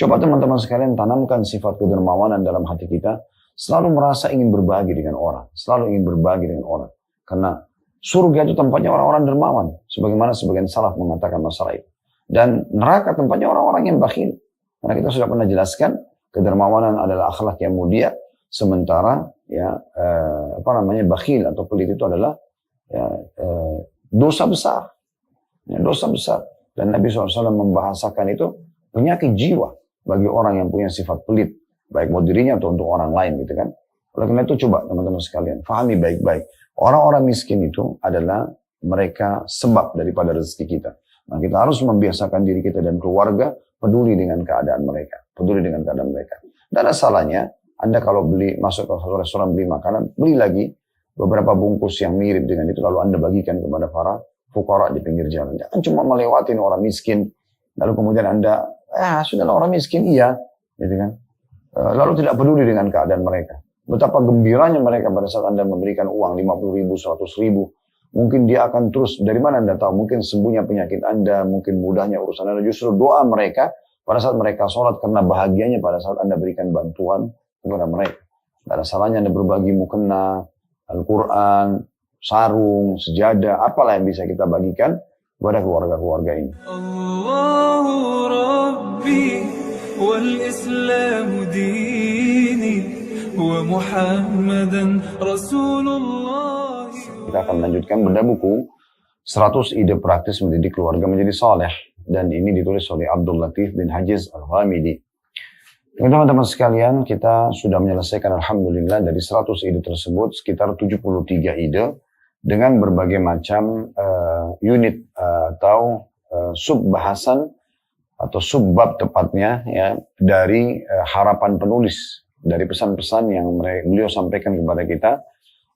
Coba teman-teman sekalian tanamkan sifat kedermawanan dalam hati kita, selalu merasa ingin berbagi dengan orang, selalu ingin berbagi dengan orang. Karena surga itu tempatnya orang-orang dermawan, sebagaimana sebagian salaf mengatakan masalah itu. Dan neraka tempatnya orang-orang yang bakhil. Karena kita sudah pernah jelaskan, kedermawanan adalah akhlak yang mulia, sementara bakhil atau pelit itu adalah dosa besar. Dosa besar. Dan Nabi SAW membahasakan itu penyakit jiwa bagi orang yang punya sifat pelit, baik buat dirinya atau untuk orang lain gitu kan. Oleh karena itu coba teman-teman sekalian, fahami baik-baik. Orang-orang miskin itu adalah mereka sebab daripada rezeki kita. Nah, kita harus membiasakan diri kita dan keluarga peduli dengan keadaan mereka. Peduli dengan keadaan mereka. Tidak ada salahnya, Anda kalau masuk ke restoran beli makanan, beli lagi beberapa bungkus yang mirip dengan itu, lalu Anda bagikan kepada para fuqara di pinggir jalan. Jangan cuma melewatin orang miskin, lalu kemudian Anda, sudahlah orang miskin, iya. Gitu kan? Lalu tidak peduli dengan keadaan mereka. Betapa gembiranya mereka pada saat Anda memberikan uang 50 ribu, 100 ribu. Mungkin dia akan terus, dari mana Anda tahu? Mungkin sembuhnya penyakit Anda, mungkin mudahnya urusan Anda. Justru doa mereka pada saat mereka sholat karena bahagianya pada saat Anda berikan bantuan kepada mereka. Tidak ada salahnya Anda berbagi mukena, Al-Quran, sarung, sejadah, apalah yang bisa kita bagikan kepada keluarga-keluarga ini. Allahu Rabbi wal Islam dini wa Muhammadan Rasulullah. Kita akan melanjutkan benda buku 100 ide praktis mendidik keluarga menjadi saleh, dan ini ditulis oleh Abdul Latif bin Hajiz Al-Ghamidi. Teman-teman sekalian, kita sudah menyelesaikan alhamdulillah dari 100 ide tersebut sekitar 73 ide dengan berbagai macam unit atau sub-bahasan atau subbab tepatnya ya dari harapan penulis, dari pesan-pesan yang beliau sampaikan kepada kita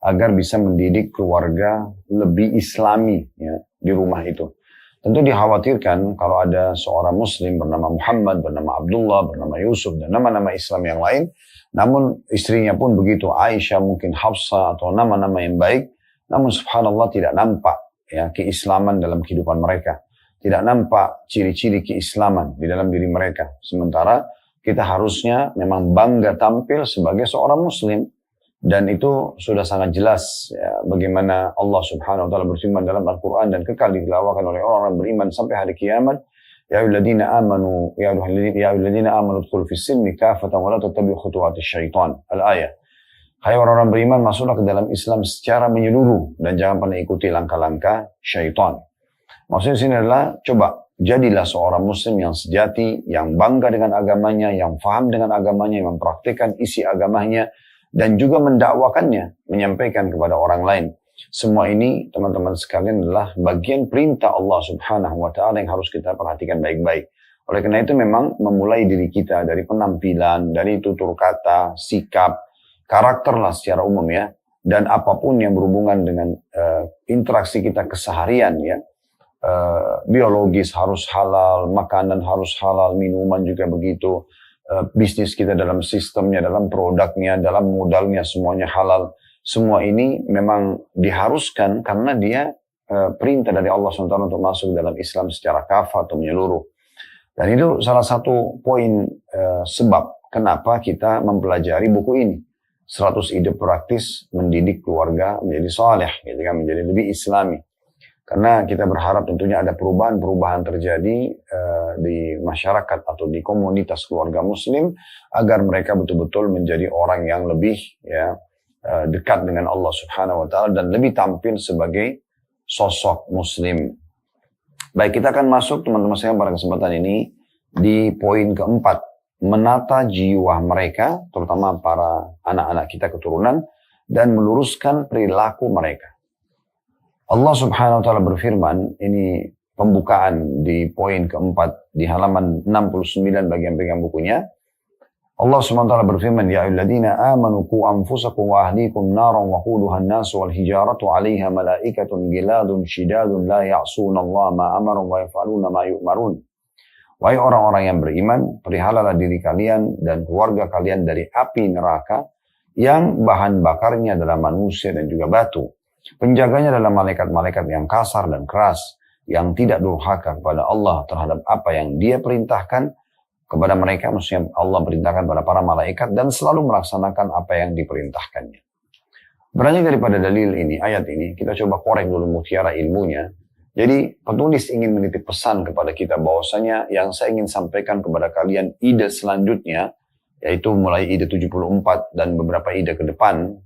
agar bisa mendidik keluarga lebih islami ya, di rumah itu. Tentu dikhawatirkan kalau ada seorang muslim bernama Muhammad, bernama Abdullah, bernama Yusuf, dan nama-nama Islam yang lain, namun istrinya pun begitu, Aisyah, mungkin Hafsah, atau nama-nama yang baik, namun subhanallah tidak nampak ya, keislaman dalam kehidupan mereka. Tidak nampak ciri-ciri keislaman di dalam diri mereka. Sementara kita harusnya memang bangga tampil sebagai seorang muslim. Dan itu sudah sangat jelas ya, bagaimana Allah subhanahu wa ta'ala berfirman dalam Al-Quran dan kekal ditilawahkan oleh orang-orang beriman sampai hari kiamat. Ya ayyuhalladzina amanu udkhulu fis silmi kafatan wa la tattabi'u khutuwatis syaitan. Al-ayah. Hai orang-orang beriman, masuklah ke dalam Islam secara menyeluruh dan jangan pernah ikuti langkah-langkah syaitan. Maksudnya sini adalah coba jadilah seorang muslim yang sejati, yang bangga dengan agamanya, yang faham dengan agamanya, yang mempraktikkan isi agamanya, dan juga mendakwakannya, menyampaikan kepada orang lain. Semua ini teman-teman sekalian adalah bagian perintah Allah subhanahu wa ta'ala yang harus kita perhatikan baik-baik. Oleh karena itu memang memulai diri kita dari penampilan, dari tutur kata, sikap, karakterlah secara umum ya. Dan apapun yang berhubungan dengan interaksi kita keseharian ya. Biologis harus halal, makanan harus halal, minuman juga begitu. Bisnis kita dalam sistemnya, dalam produknya, dalam modalnya semuanya halal. Semua ini memang diharuskan karena dia perintah dari Allah SWT untuk masuk dalam Islam secara kafah atau menyeluruh. Dan itu salah satu poin sebab kenapa kita mempelajari buku ini. 100 ide praktis mendidik keluarga menjadi saleh, gitu kan, menjadi lebih islami. Karena kita berharap tentunya ada perubahan-perubahan terjadi di masyarakat atau di komunitas keluarga muslim agar mereka betul-betul menjadi orang yang lebih ya dekat dengan Allah subhanahu wa ta'ala dan lebih tampil sebagai sosok muslim. Baik, kita akan masuk teman-teman saya pada kesempatan ini di poin keempat, menata jiwa mereka, terutama para anak-anak kita keturunan, dan meluruskan perilaku mereka. Allah subhanahu wa ta'ala berfirman, ini pembukaan di poin keempat di halaman 69 bagi yang pegang bukunya. Allah subhanahu wa ta'ala berfirman, Ya ayyuhalladzina amanu qu anfusakum wa ahlikum naran wa quduha an-nasu wal hijaratu 'alaiha malaikatun giladun shidadun la ya'suna Allah ma amarum wa yaf'aluna ma yu'marun. Wahai orang-orang yang beriman, peliharalah diri kalian dan keluarga kalian dari api neraka yang bahan bakarnya adalah manusia dan juga batu. Penjaganya adalah malaikat-malaikat yang kasar dan keras, yang tidak durhaka kepada Allah terhadap apa yang dia perintahkan kepada mereka, maksudnya Allah perintahkan pada para malaikat dan selalu melaksanakan apa yang diperintahkannya. Beranjak daripada dalil ini, ayat ini, kita coba korek dulu mutiara ilmunya. Jadi penulis ingin menitip pesan kepada kita bahwasanya yang saya ingin sampaikan kepada kalian ide selanjutnya, yaitu mulai ide 74 dan beberapa ide ke depan,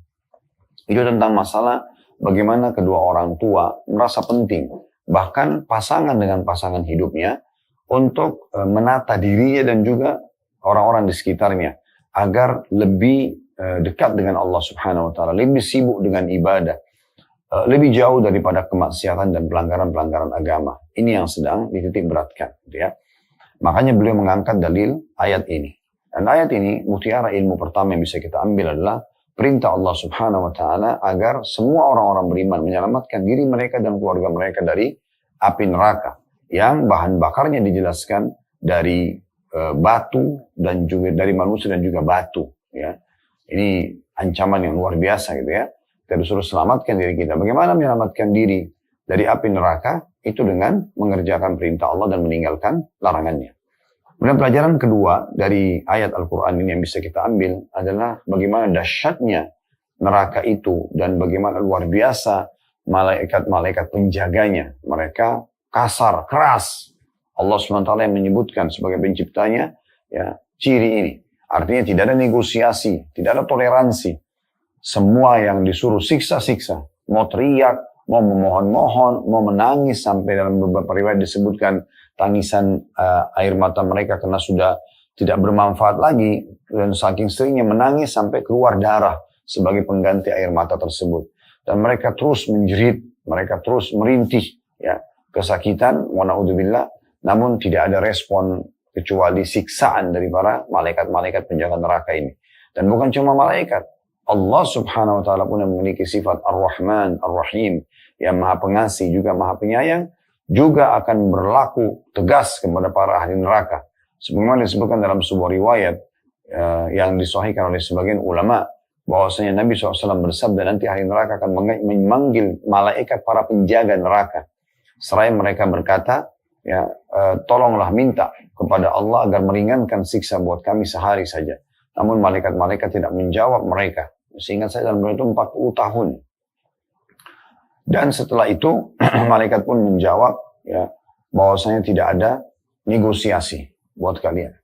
itu tentang masalah bagaimana kedua orang tua merasa penting, bahkan pasangan dengan pasangan hidupnya, untuk menata dirinya dan juga orang-orang di sekitarnya, agar lebih dekat dengan Allah Subhanahu wa Ta'ala, lebih sibuk dengan ibadah, lebih jauh daripada kemaksiatan dan pelanggaran-pelanggaran agama. Ini yang sedang dititik beratkan, gitu ya. Makanya beliau mengangkat dalil ayat ini. Dan ayat ini, mutiara ilmu pertama yang bisa kita ambil adalah perintah Allah Subhanahu wa Ta'ala agar semua orang-orang beriman menyelamatkan diri mereka dan keluarga mereka dari api neraka, yang bahan bakarnya dijelaskan dari batu dan juga dari manusia dan juga batu, ya. Ini ancaman yang luar biasa, gitu ya. Kita disuruh selamatkan diri kita. Bagaimana menyelamatkan diri dari api neraka? Itu dengan mengerjakan perintah Allah dan meninggalkan larangannya. Kemudian pelajaran kedua dari ayat Al-Quran ini yang bisa kita ambil adalah bagaimana dahsyatnya neraka itu dan bagaimana luar biasa malaikat-malaikat penjaganya. Mereka kasar, keras. Allah SWT yang menyebutkan sebagai penciptanya, ya, ciri ini. Artinya tidak ada negosiasi, tidak ada toleransi. Semua yang disuruh siksa-siksa. Mau teriak, mau memohon-mohon, mau menangis. Sampai dalam beberapa riwayat disebutkan tangisan air mata mereka karena sudah tidak bermanfaat lagi. Dan saking seringnya menangis sampai keluar darah sebagai pengganti air mata tersebut. Dan mereka terus menjerit, mereka terus merintih, ya, kesakitan, wa na'udzubillah. Namun tidak ada respon kecuali siksaan dari para malaikat-malaikat penjaga neraka ini. Dan bukan cuma malaikat. Allah Subhanahu wa Ta'ala pun yang memiliki sifat Ar-Rahman, Ar-Rahim, yang maha pengasih juga maha penyayang, juga akan berlaku tegas kepada para ahli neraka. Sebagaimana disebutkan dalam sebuah riwayat yang disahihkan oleh sebagian ulama, bahwasanya Nabi SAW bersabda nanti ahli neraka akan memanggil malaikat para penjaga neraka. Seraya mereka berkata, ya, tolonglah minta kepada Allah agar meringankan siksa buat kami sehari saja. Namun malaikat-malaikat tidak menjawab mereka. Seingat saya dalam itu 40 tahun. Dan setelah itu malaikat pun menjawab, ya, bahwasanya tidak ada negosiasi buat kalian.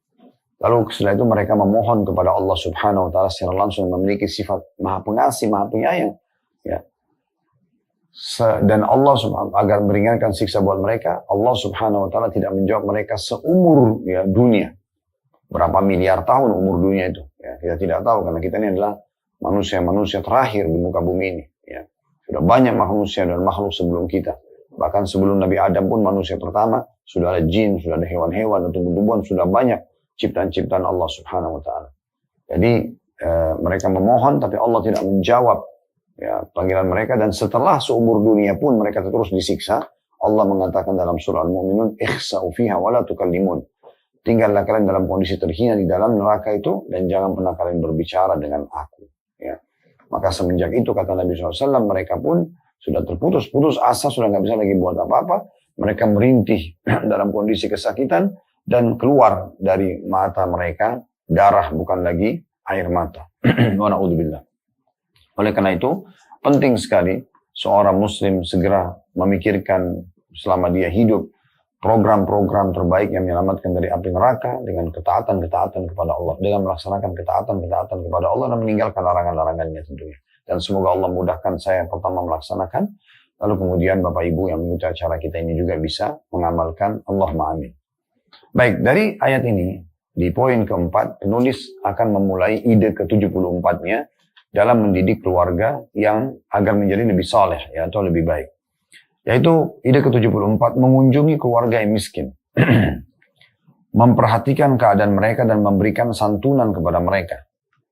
Lalu setelah itu mereka memohon kepada Allah Subhanahu wa Ta'ala secara langsung, memiliki sifat maha pengasih, maha penyayang, ya. Dan Allah agar meringankan siksa buat mereka, Allah Subhanahu wa Ta'ala tidak menjawab mereka seumur, ya, dunia. Berapa miliar tahun umur dunia itu, ya, kita tidak tahu karena kita ini adalah manusia-manusia terakhir di muka bumi ini, ya. Sudah banyak manusia dan makhluk sebelum kita. Bahkan sebelum Nabi Adam pun manusia pertama, sudah ada jin, sudah ada hewan-hewan, tumbuh-tumbuhan, sudah banyak ciptaan-ciptaan Allah Subhanahu wa Ta'ala. Jadi mereka memohon tapi Allah tidak menjawab, ya, panggilan mereka, dan setelah seumur dunia pun mereka terus disiksa. Allah mengatakan dalam surah Al-Mu'minun, ikhsa'u fiha wa la tukallimun. Tinggallah kalian dalam kondisi terhina di dalam neraka itu dan jangan pernah kalian berbicara dengan aku, ya. Maka semenjak itu kata Nabi SAW, mereka pun sudah terputus asa, sudah nggak bisa lagi buat apa-apa. Mereka merintih dalam kondisi kesakitan dan keluar dari mata mereka darah, bukan lagi air mata. Wa na'udzubillah. Oleh karena itu, penting sekali seorang muslim segera memikirkan selama dia hidup program-program terbaik yang menyelamatkan dari api neraka dengan ketaatan-ketaatan kepada Allah, dengan melaksanakan ketaatan-ketaatan kepada Allah dan meninggalkan larangan-larangannya tentunya. Dan semoga Allah mudahkan saya pertama melaksanakan, lalu kemudian Bapak Ibu yang mengikuti acara kita ini juga bisa mengamalkan. Allahumma amin. Baik, dari ayat ini, di poin keempat, penulis akan memulai ide ke-74-nya dalam mendidik keluarga yang agar menjadi lebih saleh, ya, atau lebih baik. Yaitu ide ke-74, mengunjungi keluarga yang miskin. Memperhatikan keadaan mereka dan memberikan santunan kepada mereka.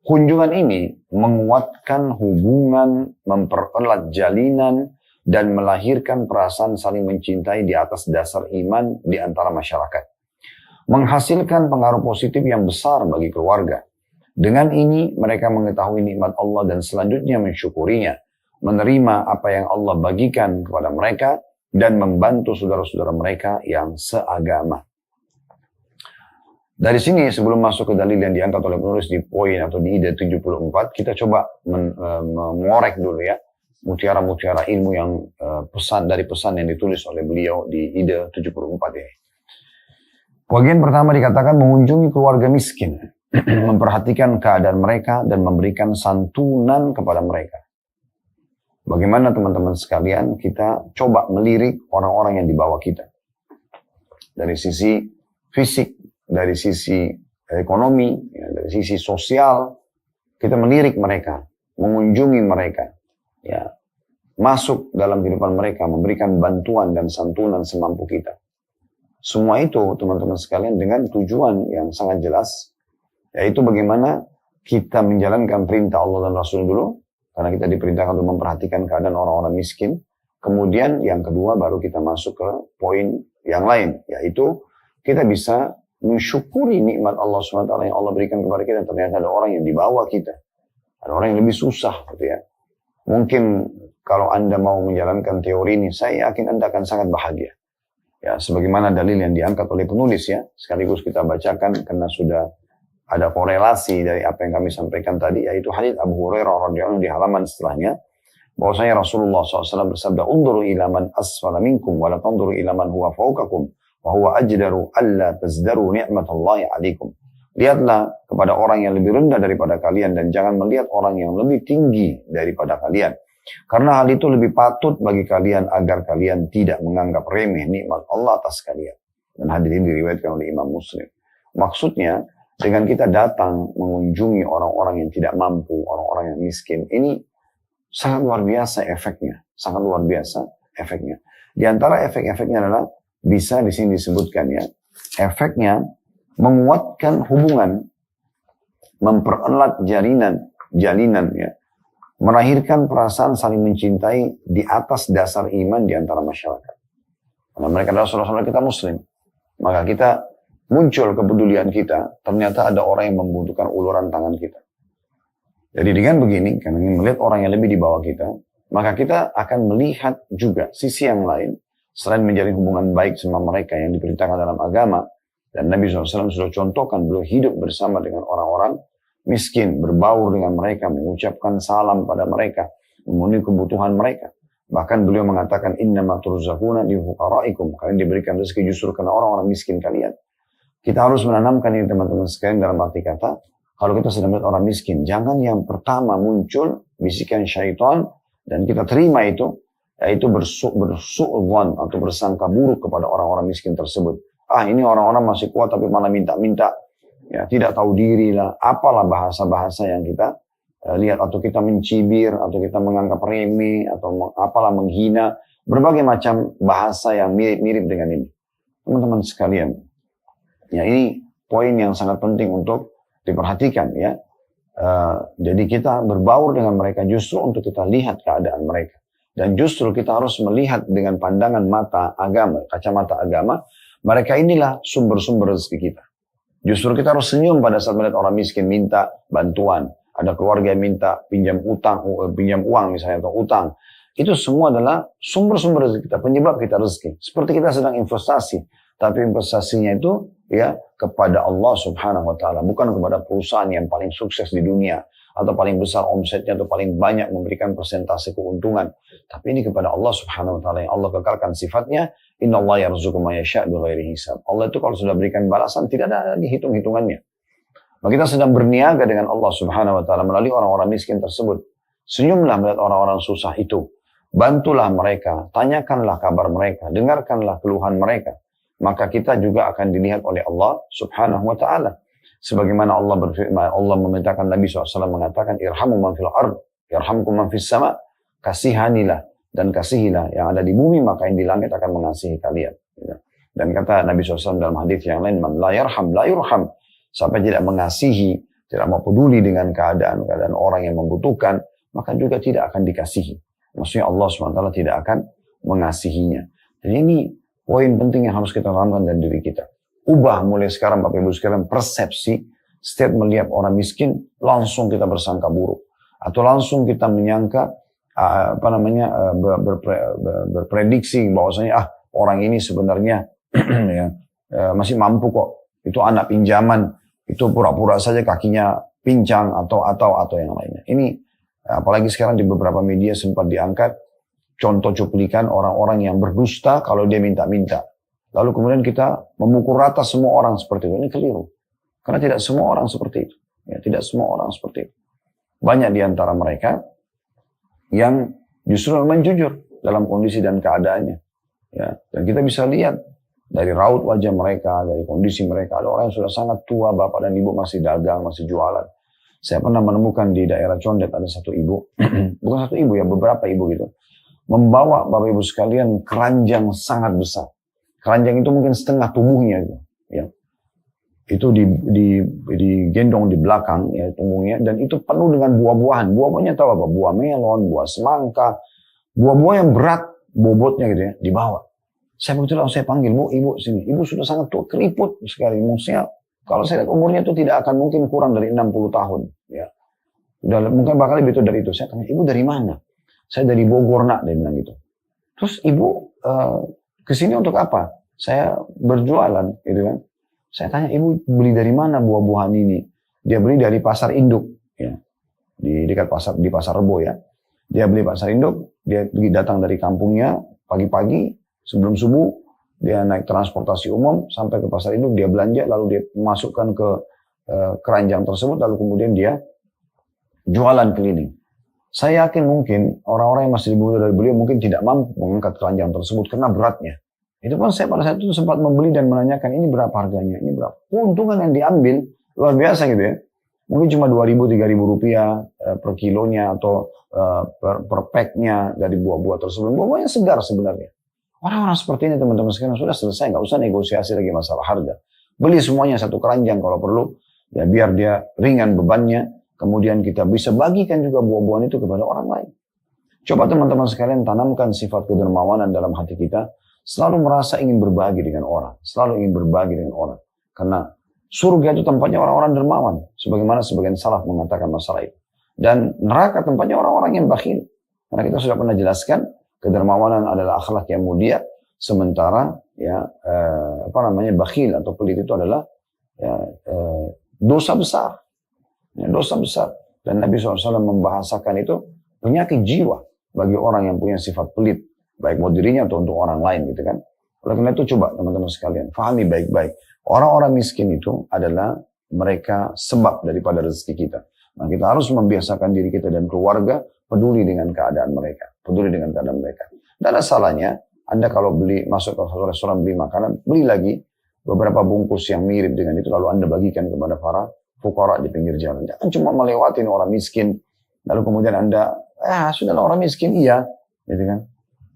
Kunjungan ini menguatkan hubungan, mempererat jalinan, dan melahirkan perasaan saling mencintai di atas dasar iman di antara masyarakat. Menghasilkan pengaruh positif yang besar bagi keluarga. Dengan ini mereka mengetahui nikmat Allah dan selanjutnya mensyukurinya, menerima apa yang Allah bagikan kepada mereka, dan membantu saudara-saudara mereka yang seagama. Dari sini sebelum masuk ke dalil yang diangkat oleh penulis di poin atau di ide 74, kita coba mengorek dulu ya mutiara-mutiara ilmu yang pesan yang ditulis oleh beliau di ide 74 ini. Bagian pertama dikatakan mengunjungi keluarga miskin, memperhatikan keadaan mereka dan memberikan santunan kepada mereka. Bagaimana teman-teman sekalian kita coba melirik orang-orang yang di bawah kita. Dari sisi fisik, dari sisi ekonomi, ya, dari sisi sosial, kita melirik mereka, mengunjungi mereka, ya, masuk dalam kehidupan mereka, memberikan bantuan dan santunan semampu kita. Semua itu teman-teman sekalian dengan tujuan yang sangat jelas, yaitu bagaimana kita menjalankan perintah Allah dan Rasul dulu, karena kita diperintahkan untuk memperhatikan keadaan orang-orang miskin. Kemudian yang kedua baru kita masuk ke poin yang lain, yaitu kita bisa mensyukuri nikmat Allah SWT yang Allah berikan kepada kita. Ternyata ada orang yang di bawah kita. Ada orang yang lebih susah gitu ya. Mungkin kalau Anda mau menjalankan teori ini, saya yakin Anda akan sangat bahagia. Ya, sebagaimana dalil yang diangkat oleh penulis ya. Sekaligus kita bacakan karena sudah ada korelasi dari apa yang kami sampaikan tadi, yaitu hadits Abu Hurairah radhiyallahu anhu di halaman setelahnya. Bahwasanya Rasulullah SAW bersabda, "Unduru ila man asfala minkum, wa la tanduru ila man huwa fawqakum. Wahuwa ajdaru alla tazdaru ni'matallahi alaikum." Lihatlah kepada orang yang lebih rendah daripada kalian dan jangan melihat orang yang lebih tinggi daripada kalian. Karena hal itu lebih patut bagi kalian agar kalian tidak menganggap remeh nikmat Allah atas kalian. Dan hadis ini diriwayatkan oleh Imam Muslim. Maksudnya dengan kita datang mengunjungi orang-orang yang tidak mampu, orang-orang yang miskin, ini sangat luar biasa efeknya. Sangat luar biasa efeknya. Di antara efek-efeknya adalah bisa di sini disebutkan ya, efeknya menguatkan hubungan, mempererat jalinan ya, melahirkan perasaan saling mencintai di atas dasar iman di antara masyarakat. Karena mereka adalah saudara-saudara kita Muslim, maka kita muncul kepedulian kita. Ternyata ada orang yang membutuhkan uluran tangan kita. Jadi dengan begini, karena melihat orang yang lebih di bawah kita, maka kita akan melihat juga sisi yang lain. Selain menjalin hubungan baik sama mereka yang diperintahkan dalam agama, dan Nabi SAW sudah contohkan beliau hidup bersama dengan orang-orang miskin, berbaur dengan mereka, mengucapkan salam pada mereka, memenuhi kebutuhan mereka. Bahkan beliau mengatakan, "Innama turzaquna li fuqaraikum." Kalian diberikan rezeki justru karena orang-orang miskin kalian. Kita harus menanamkan ini teman-teman sekalian dalam arti kata, kalau kita sedang melihat orang miskin, jangan yang pertama muncul bisikan syaitan dan kita terima itu, yaitu bersu'udhan atau bersangka buruk kepada orang-orang miskin tersebut. Ini orang-orang masih kuat tapi malah minta-minta, ya tidak tahu diri lah, apalah bahasa-bahasa yang kita lihat, atau kita mencibir, atau kita menganggap remeh, atau apalah menghina, berbagai macam bahasa yang mirip-mirip dengan ini. Teman-teman sekalian, ya ini poin yang sangat penting untuk diperhatikan ya. Jadi kita berbaur dengan mereka justru untuk kita lihat keadaan mereka. Dan justru kita harus melihat dengan pandangan mata agama, kacamata agama, mereka inilah sumber-sumber rezeki kita. Justru kita harus senyum pada saat melihat orang miskin minta bantuan. Ada keluarga yang minta pinjam uang misalnya, atau utang. Itu semua adalah sumber-sumber rezeki kita, penyebab kita rezeki. Seperti kita sedang investasi, tapi investasinya itu ya kepada Allah Subhanahu wa taala, bukan kepada perusahaan yang paling sukses di dunia atau paling besar omsetnya atau paling banyak memberikan persentase keuntungan. Tapi ini kepada Allah Subhanahu wa taala yang Allah kekalkan sifatnya, innallaha yarzuqu may yasha' bighairi hisab. Allah itu kalau sudah berikan balasan tidak ada dihitung-hitungannya. Maka kita sedang berniaga dengan Allah Subhanahu wa taala melalui orang-orang miskin tersebut. Senyumlah melihat orang-orang susah itu. Bantulah mereka, tanyakanlah kabar mereka, dengarkanlah keluhan mereka. Maka kita juga akan dilihat oleh Allah Subhanahu wa taala. Sebagaimana Allah berfirman, Allah memerintahkan Nabi SAW mengatakan, "Irhamu man fil ard, yarhamkum man fis sama." Kasihanilah dan kasihilah yang ada di bumi, maka yang di langit akan mengasihi kalian. Dan kata Nabi SAW dalam hadis yang lain, "Man la yarham la yurham." Sampai tidak mengasihi, tidak mau peduli dengan keadaan orang yang membutuhkan, maka juga tidak akan dikasihi. Maksudnya Allah SWT tidak akan mengasihinya. Jadi ini poin penting yang harus kita tanamkan dalam diri kita. Ubah mulai sekarang Bapak Ibu sekalian persepsi, setiap melihat orang miskin langsung kita bersangka buruk, atau langsung kita menyangka berprediksi bahwasanya orang ini sebenarnya ya, masih mampu kok, itu anak pinjaman, itu pura-pura saja kakinya pincang atau yang lainnya. Ini apalagi sekarang di beberapa media sempat diangkat contoh cuplikan orang-orang yang berdusta kalau dia minta-minta. Lalu kemudian kita memukul rata semua orang seperti itu. Ini keliru. Karena tidak semua orang seperti itu. Ya, tidak semua orang seperti itu. Banyak di antara mereka yang justru memang jujur dalam kondisi dan keadaannya. Ya, dan kita bisa lihat dari raut wajah mereka, dari kondisi mereka. Ada orang yang sudah sangat tua, bapak dan ibu masih dagang, masih jualan. Saya pernah menemukan di daerah Condet ada satu ibu, bukan satu ibu ya, beberapa ibu gitu, membawa bapak ibu sekalian keranjang sangat besar. Keranjang itu mungkin setengah tubuhnya gitu, ya. Itu digendong di belakang ya punggungnya, dan itu penuh dengan buah-buahan. Buah-buahnya tahu apa? Buah melon, buah semangka, buah-buah yang berat bobotnya gitu ya, dibawa. Saya begitu langsung saya panggil, Bu, ibu sini. Ibu sudah sangat tua, keriput sekali. Maksudnya kalau saya lihat umurnya itu tidak akan mungkin kurang dari 60 tahun. Ya. Udah, mungkin bakal lebih tua dari itu. Saya tanya, ibu dari mana? Saya dari Bogor, nak, dia bilang gitu. Terus ibu kesini untuk apa? Saya berjualan, gitu kan. Saya tanya, ibu beli dari mana buah-buahan ini? Dia beli dari pasar induk, ya, di dekat pasar, di pasar Rebo ya. Dia beli pasar induk, dia datang dari kampungnya pagi-pagi sebelum subuh, dia naik transportasi umum sampai ke pasar induk, dia belanja, lalu dia masukkan ke keranjang tersebut, lalu kemudian dia jualan keliling. Saya yakin mungkin orang-orang yang masih lebih muda dari beliau mungkin tidak mampu mengangkat keranjang tersebut karena beratnya. Itu pun saya pada saat itu sempat membeli dan menanyakan ini berapa harganya, ini berapa. Keuntungan yang diambil luar biasa gitu ya. Mungkin cuma 2.000-3.000 rupiah per kilonya atau per packnya dari buah-buah tersebut. Buah-buahnya segar sebenarnya. Orang-orang seperti ini teman-teman sekalian sudah selesai, nggak usah negosiasi lagi masalah harga. Beli semuanya satu keranjang kalau perlu, ya biar dia ringan bebannya. Kemudian kita bisa bagikan juga buah-buahan itu kepada orang lain. Coba teman-teman sekalian tanamkan sifat kedermawanan dalam hati kita. Selalu merasa ingin berbagi dengan orang. Selalu ingin berbagi dengan orang. Karena surga itu tempatnya orang-orang dermawan. Sebagaimana sebagian salaf mengatakan masalah itu. Dan neraka tempatnya orang-orang yang bakhil. Karena kita sudah pernah jelaskan, kedermawanan adalah akhlak yang mulia. Sementara ya bakhil atau pelit itu adalah ya, dosa besar. Ya, dosa besar. Dan Nabi SAW membahasakan itu penyakit jiwa bagi orang yang punya sifat pelit. Baik mau dirinya atau untuk orang lain gitu kan. Oleh karena itu coba teman-teman sekalian fahami baik-baik. Orang-orang miskin itu adalah mereka sebab daripada rezeki kita. Nah kita harus membiasakan diri kita dan keluarga peduli dengan keadaan mereka. Peduli dengan keadaan mereka. Tidak ada salahnya Anda kalau masuk ke restoran beli makanan, beli lagi beberapa bungkus yang mirip dengan itu lalu Anda bagikan kepada para fuqara di pinggir jalan. Jangan cuma melewatin orang miskin lalu kemudian Anda sudahlah orang miskin iya gitu kan.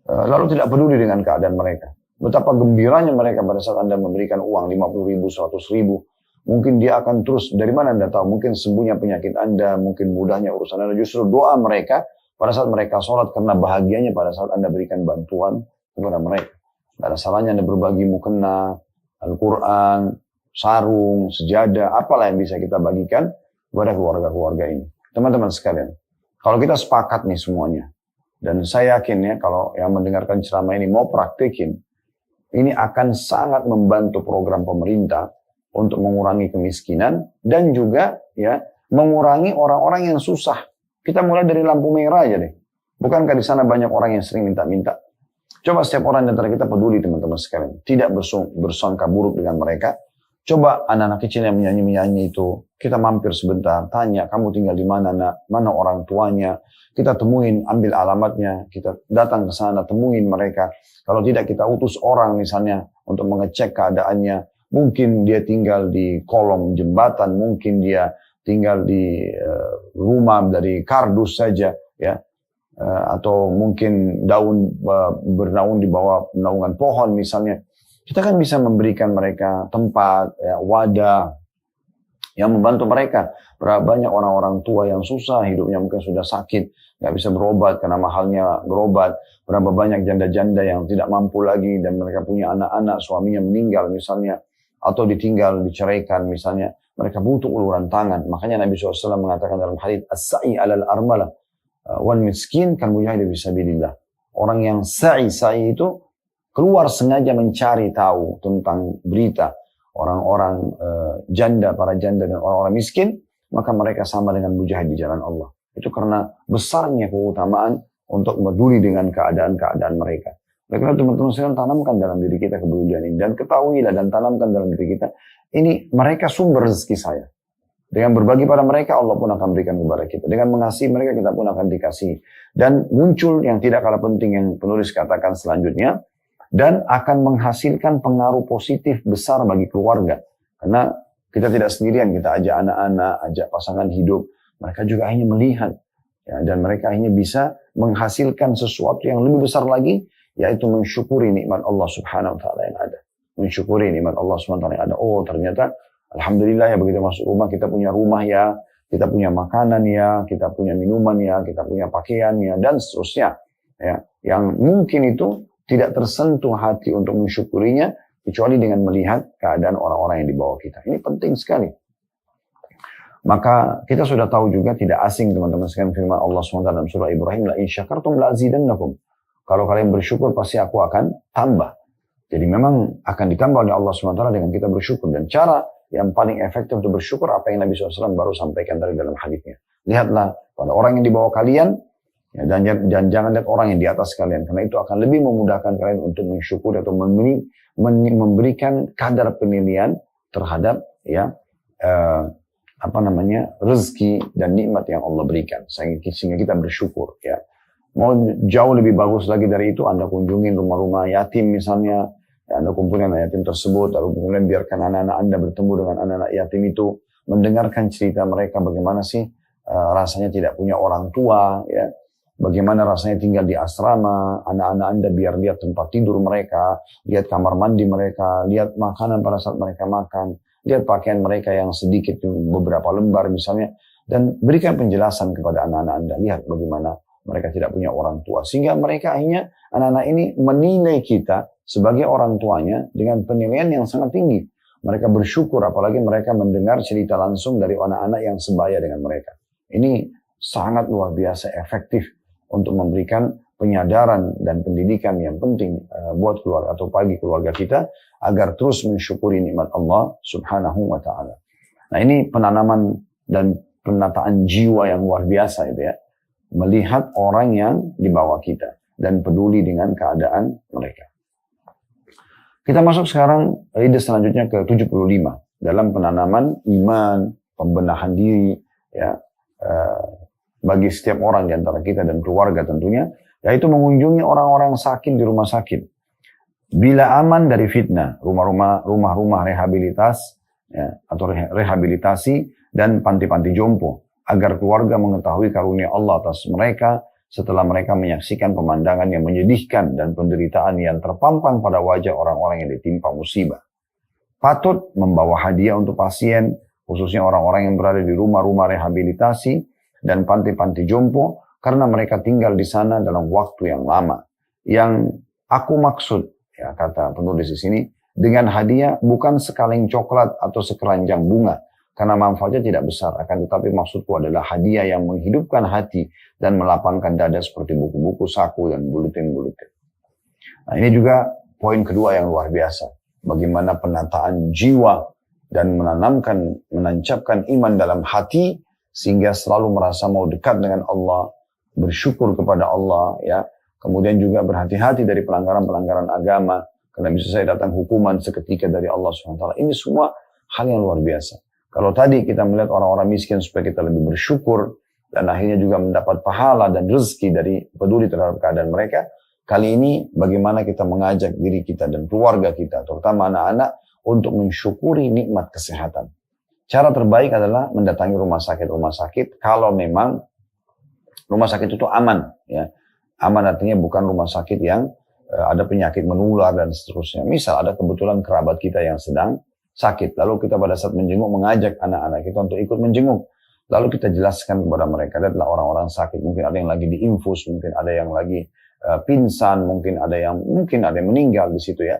Lalu tidak peduli dengan keadaan mereka. Betapa gembiranya mereka pada saat Anda memberikan uang 50.000, 100.000. Mungkin dia akan terus, dari mana Anda tahu? Mungkin sembuhnya penyakit Anda, mungkin mudahnya urusan Anda. Justru doa mereka pada saat mereka sholat karena bahagianya pada saat Anda berikan bantuan kepada mereka. Tidak ada salahnya Anda berbagi mukena, Al-Quran, sarung, sejadah, apalah yang bisa kita bagikan kepada keluarga-keluarga ini. Teman-teman sekalian, kalau kita sepakat nih semuanya, dan saya yakin ya kalau yang mendengarkan ceramah ini mau praktekin, ini akan sangat membantu program pemerintah untuk mengurangi kemiskinan dan juga ya mengurangi orang-orang yang susah. Kita mulai dari lampu merah aja deh. Bukankah di sana banyak orang yang sering minta-minta? Coba setiap orang di antara kita peduli teman-teman sekalian. Tidak bersangka buruk dengan mereka. Coba anak-anak kecil yang menyanyi-menyanyi itu, kita mampir sebentar, tanya, kamu tinggal di mana nak? Mana orang tuanya? Kita temuin, ambil alamatnya, kita datang ke sana, temuin mereka. Kalau tidak kita utus orang misalnya untuk mengecek keadaannya. Mungkin dia tinggal di kolong jembatan, mungkin dia tinggal di rumah dari kardus saja, ya, atau mungkin bernaung di bawah naungan pohon misalnya. Kita kan bisa memberikan mereka tempat, ya, wadah yang membantu mereka. Berapa banyak orang-orang tua yang susah, hidupnya mungkin sudah sakit, nggak bisa berobat karena mahalnya berobat. Berapa banyak janda-janda yang tidak mampu lagi dan mereka punya anak-anak, suaminya meninggal misalnya, atau ditinggal, diceraikan misalnya. Mereka butuh uluran tangan. Makanya Nabi SAW mengatakan dalam hadits as-sa'i alal armalah wal miskin kan mujahid fisabilillah. Orang yang sa'i itu keluar sengaja mencari tahu tentang berita. orang-orang janda, para janda dan orang-orang miskin, maka mereka sama dengan mujahid di jalan Allah. Itu karena besarnya keutamaan untuk peduli dengan keadaan-keadaan mereka. Oleh karena teman-teman sekalian, tanamkan dalam diri kita kepedulian ini. Dan ketahuilah dan tanamkan dalam diri kita, ini mereka sumber rezeki saya. Dengan berbagi pada mereka, Allah pun akan berikan kepada kita. Dengan mengasihi mereka, kita pun akan dikasihi. Dan muncul yang tidak kalah penting yang penulis katakan selanjutnya, dan akan menghasilkan pengaruh positif besar bagi keluarga. Karena kita tidak sendirian, kita ajak anak-anak, ajak pasangan hidup. Mereka juga hanya melihat. Ya, dan mereka hanya bisa menghasilkan sesuatu yang lebih besar lagi, yaitu mensyukuri nikmat Allah subhanahu wa ta'ala yang ada. Mensyukuri nikmat Allah subhanahu wa ta'ala yang ada. Oh ternyata, alhamdulillah ya begitu masuk rumah, kita punya rumah ya, kita punya makanan ya, kita punya minuman ya, kita punya pakaian ya, dan seterusnya. Ya, yang mungkin itu tidak tersentuh hati untuk mensyukurinya, kecuali dengan melihat keadaan orang-orang yang di bawah kita. Ini penting sekali. Maka kita sudah tahu juga, tidak asing teman-teman sekalian firman Allah SWT dalam surah Ibrahim, la in syakartum la azidannakum. Kalau kalian bersyukur pasti aku akan tambah. Jadi memang akan ditambah oleh Allah SWT dengan kita bersyukur. Dan cara yang paling efektif untuk bersyukur apa yang Nabi SAW baru sampaikan tadi dalam hadisnya. Lihatlah pada orang yang di bawah kalian, ya, dan jangan lihat orang yang di atas kalian. Karena itu akan lebih memudahkan kalian untuk mensyukur atau memberikan kadar penilaian terhadap ya rezeki dan nikmat yang Allah berikan. Sehingga kita bersyukur ya. Mau jauh lebih bagus lagi dari itu, Anda kunjungin rumah-rumah yatim misalnya, ya, Anda kumpulkan anak yatim tersebut, lalu kemudian biarkan anak-anak Anda bertemu dengan anak-anak yatim itu, mendengarkan cerita mereka bagaimana sih rasanya tidak punya orang tua, ya, bagaimana rasanya tinggal di asrama, anak-anak Anda biar lihat tempat tidur mereka, lihat kamar mandi mereka, lihat makanan pada saat mereka makan, lihat pakaian mereka yang sedikit beberapa lembar misalnya, dan berikan penjelasan kepada anak-anak Anda, lihat bagaimana mereka tidak punya orang tua. Sehingga mereka akhirnya, anak-anak ini menilai kita sebagai orang tuanya dengan penilaian yang sangat tinggi. Mereka bersyukur, apalagi mereka mendengar cerita langsung dari anak-anak yang sebaya dengan mereka. Ini sangat luar biasa efektif untuk memberikan penyadaran dan pendidikan yang penting buat keluarga atau bagi keluarga kita, agar terus mensyukuri nikmat Allah subhanahu wa ta'ala. Nah ini penanaman dan penataan jiwa yang luar biasa itu ya. Melihat orang yang di bawah kita dan peduli dengan keadaan mereka. Kita masuk sekarang ide selanjutnya ke 75 dalam penanaman iman, pembenahan diri ya bagi setiap orang di antara kita dan keluarga tentunya, yaitu mengunjungi orang-orang sakit di rumah sakit. Bila aman dari fitnah, rumah-rumah rehabilitas ya, atau rehabilitasi dan panti-panti jompo, agar keluarga mengetahui karunia Allah atas mereka setelah mereka menyaksikan pemandangan yang menyedihkan dan penderitaan yang terpampang pada wajah orang-orang yang ditimpa musibah. Patut membawa hadiah untuk pasien, khususnya orang-orang yang berada di rumah-rumah rehabilitasi dan panti-panti jompo, karena mereka tinggal di sana dalam waktu yang lama. Yang aku maksud, ya kata penulis di sini, dengan hadiah bukan sekaleng coklat atau sekeranjang bunga, karena manfaatnya tidak besar, akan tetapi maksudku adalah hadiah yang menghidupkan hati dan melapangkan dada seperti buku-buku saku dan buletin-buletin. Nah ini juga poin kedua yang luar biasa. Bagaimana penataan jiwa dan menancapkan iman dalam hati, sehingga selalu merasa mau dekat dengan Allah, bersyukur kepada Allah, ya. Kemudian juga berhati-hati dari pelanggaran-pelanggaran agama, karena bisa saya datang hukuman seketika dari Allah SWT. Ini semua hal yang luar biasa. Kalau tadi kita melihat orang-orang miskin supaya kita lebih bersyukur dan akhirnya juga mendapat pahala dan rezeki dari peduli terhadap keadaan mereka, kali ini bagaimana kita mengajak diri kita dan keluarga kita, terutama anak-anak, untuk mensyukuri nikmat kesehatan. Cara terbaik adalah mendatangi rumah sakit kalau memang rumah sakit itu aman, ya. Aman artinya bukan rumah sakit yang ada penyakit menular dan seterusnya. Misal ada kebetulan kerabat kita yang sedang sakit, lalu kita pada saat menjenguk mengajak anak-anak kita untuk ikut menjenguk, lalu kita jelaskan kepada mereka, lihatlah orang-orang sakit, mungkin ada yang lagi diinfus, mungkin ada yang lagi pingsan, mungkin ada yang meninggal di situ ya,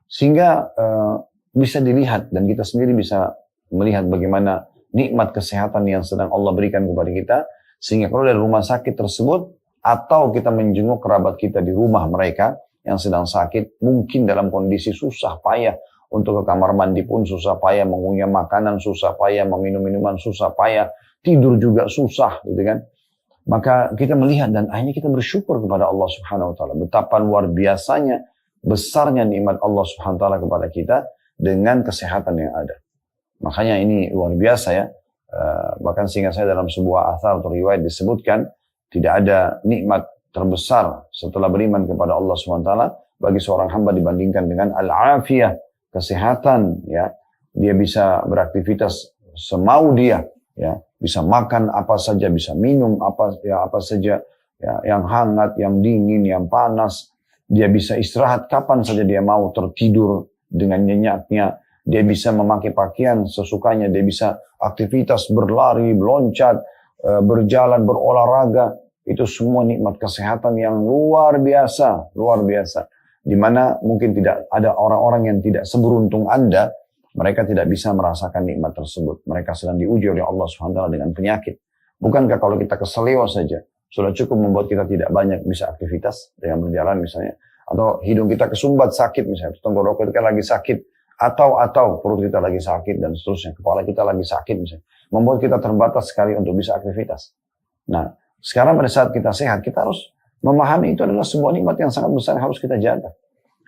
sehingga bisa dilihat dan kita sendiri bisa melihat bagaimana nikmat kesehatan yang sedang Allah berikan kepada kita, sehingga kalau dari rumah sakit tersebut atau kita menjenguk kerabat kita di rumah mereka yang sedang sakit, mungkin dalam kondisi susah payah untuk ke kamar mandi pun susah payah, mengunyah makanan susah payah, meminum minuman susah payah, tidur juga susah, gitu kan. Maka kita melihat dan akhirnya kita bersyukur kepada Allah Subhanahu wa taala. Betapa luar biasanya, besarnya nikmat Allah Subhanahu wa taala kepada kita dengan kesehatan yang ada. Makanya ini luar biasa ya. Bahkan sehingga saya dalam sebuah athar atau riwayat disebutkan, tidak ada nikmat terbesar setelah beriman kepada Allah Subhanahu wa taala bagi seorang hamba dibandingkan dengan al-afiyah, kesehatan, ya. Dia bisa beraktivitas semau dia, ya. Bisa makan apa saja, bisa minum apa saja, ya, yang hangat, yang dingin, yang panas. Dia bisa istirahat kapan saja dia mau, tertidur dengan nyenyaknya. Dia bisa memakai pakaian sesukanya, dia bisa aktivitas berlari, meloncat, berjalan, berolahraga. Itu semua nikmat kesehatan yang luar biasa, luar biasa. Di mana mungkin tidak ada orang-orang yang tidak seberuntung Anda, mereka tidak bisa merasakan nikmat tersebut. Mereka sedang diuji oleh Allah SWT dengan penyakit. Bukankah kalau kita keseleo saja, sudah cukup membuat kita tidak banyak bisa aktivitas dengan berjalan misalnya. Atau hidung kita kesumbat sakit misalnya, tenggorokan kita lagi sakit. Atau perut kita lagi sakit dan seterusnya. Kepala kita lagi sakit misalnya. Membuat kita terbatas sekali untuk bisa aktivitas. Nah, sekarang pada saat kita sehat, kita harus memahami itu adalah sebuah nikmat yang sangat besar yang harus kita jaga.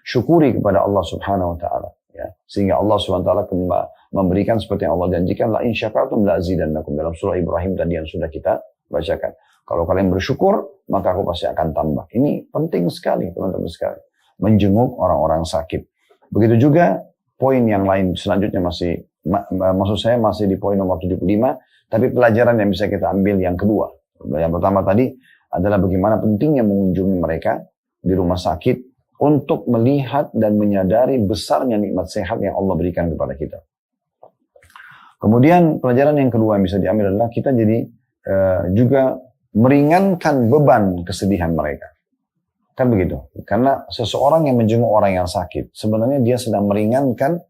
Syukuri kepada Allah Subhanahu wa taala, ya. Sehingga Allah Subhanahu wa taala memberikan seperti yang Allah janjikan, la in syakartum la azidannakum, dalam surah Ibrahim tadi yang sudah kita bacakan. Kalau kalian bersyukur, maka aku pasti akan tambah. Ini penting sekali, teman-teman sekalian. Menjenguk orang-orang sakit. Begitu juga poin yang lain selanjutnya maksud saya masih di poin nomor 75, tapi pelajaran yang bisa kita ambil yang kedua. Yang pertama tadi adalah bagaimana pentingnya mengunjungi mereka di rumah sakit untuk melihat dan menyadari besarnya nikmat sehat yang Allah berikan kepada kita. Kemudian pelajaran yang kedua yang bisa diambil adalah kita jadi juga meringankan beban kesedihan mereka. Kan begitu. Karena seseorang yang menjenguk orang yang sakit, sebenarnya dia sedang meringankan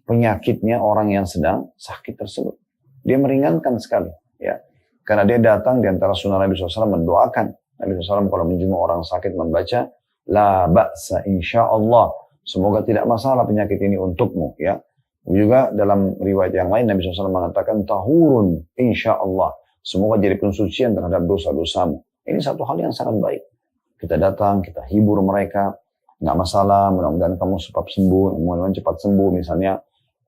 penyakitnya orang yang sedang sakit tersebut. Dia meringankan sekali, ya. Karena dia datang di antara sunnah Nabi SAW mendoakan. Nabi SAW kalau menjenguk orang sakit membaca, la ba'sa insyaallah. Semoga tidak masalah penyakit ini untukmu, ya. Juga dalam riwayat yang lain Nabi SAW mengatakan, tahurun insyaallah. Semoga jadi pensucian terhadap dosa-dosamu. Ini satu hal yang sangat baik. Kita datang, kita hibur mereka. Nggak masalah, mudah-mudahan kamu cepat sembuh, mudah-mudahan cepat sembuh misalnya.